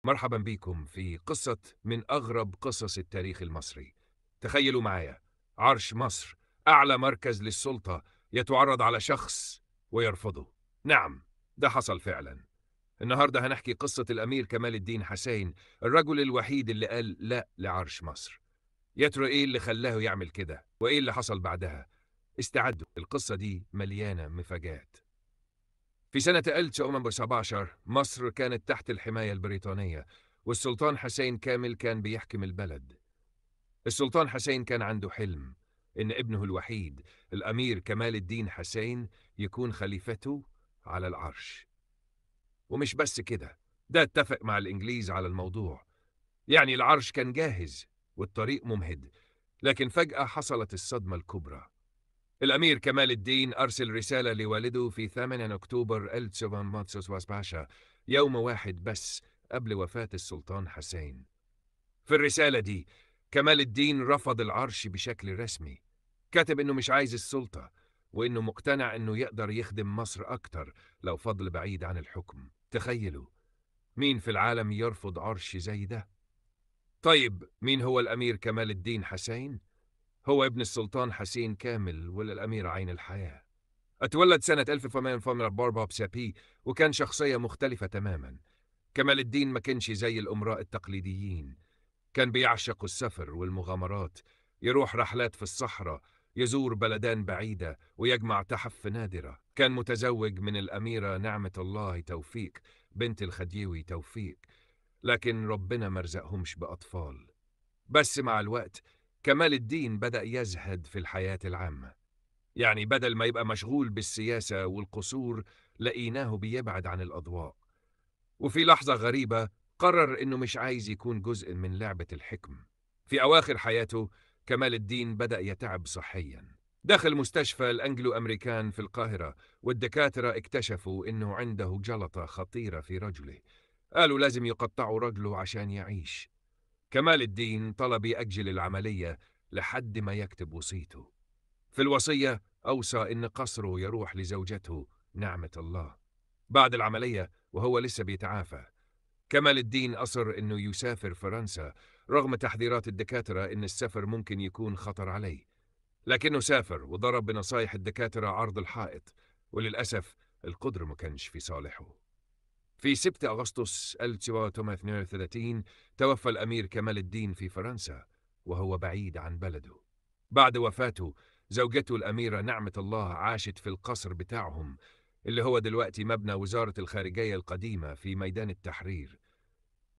مرحبا بكم في قصة من أغرب قصص التاريخ المصري. تخيلوا معايا عرش مصر، أعلى مركز للسلطة، يتعرض على شخص ويرفضه. نعم، ده حصل فعلا. النهاردة هنحكي قصة الأمير كمال الدين حسين، الرجل الوحيد اللي قال لا لعرش مصر. يا ترى إيه اللي خلاه يعمل كده؟ وإيه اللي حصل بعدها؟ استعدوا، القصة دي مليانة مفاجآت. في سنة 1917 مصر كانت تحت الحماية البريطانية، والسلطان حسين كامل كان بيحكم البلد. السلطان حسين كان عنده حلم إن ابنه الوحيد الأمير كمال الدين حسين يكون خليفته على العرش. ومش بس كده، ده اتفق مع الإنجليز على الموضوع. يعني العرش كان جاهز والطريق ممهد. لكن فجأة حصلت الصدمة الكبرى. الأمير كمال الدين أرسل رسالة لوالده في 8 أكتوبر 1917، يوم واحد بس قبل وفاة السلطان حسين. في الرسالة دي كمال الدين رفض العرش بشكل رسمي. كاتب إنه مش عايز السلطة، وإنه مقتنع إنه يقدر يخدم مصر أكتر لو فضل بعيد عن الحكم. تخيلوا، مين في العالم يرفض عرش زي ده؟ طيب مين هو الأمير كمال الدين حسين؟ هو ابن السلطان حسين كامل والأميرة عين الحياة. اتولد سنة 1804 بسابي، وكان شخصية مختلفة تماما. كمال الدين ما كانش زي الأمراء التقليديين. كان بيعشق السفر والمغامرات، يروح رحلات في الصحراء، يزور بلدان بعيدة، ويجمع تحف نادرة. كان متزوج من الأميرة نعمة الله توفيق، بنت الخديوي توفيق، لكن ربنا مرزقهمش بأطفال. بس مع الوقت كمال الدين بدأ يزهد في الحياة العامة. يعني بدل ما يبقى مشغول بالسياسة والقصور، لقيناه بيبعد عن الأضواء. وفي لحظة غريبة قرر إنه مش عايز يكون جزء من لعبة الحكم. في أواخر حياته كمال الدين بدأ يتعب صحياً. دخل مستشفى الأنجلو أمريكان في القاهرة، والدكاترة اكتشفوا إنه عنده جلطة خطيرة في رجله. قالوا لازم يقطعوا رجله عشان يعيش. كمال الدين طلب يأجل العملية لحد ما يكتب وصيته. في الوصية أوصى إن قصره يروح لزوجته نعمة الله. بعد العملية وهو لسه بيتعافى، كمال الدين أصر إنه يسافر فرنسا رغم تحذيرات الدكاترة إن السفر ممكن يكون خطر عليه. لكنه سافر وضرب بنصايح الدكاترة عرض الحائط، وللأسف القدر ما كانش في صالحه. في 6 أغسطس 1932 توفى الأمير كمال الدين في فرنسا وهو بعيد عن بلده. بعد وفاته زوجته الأميرة نعمة الله عاشت في القصر بتاعهم، اللي هو دلوقتي مبنى وزارة الخارجية القديمة في ميدان التحرير.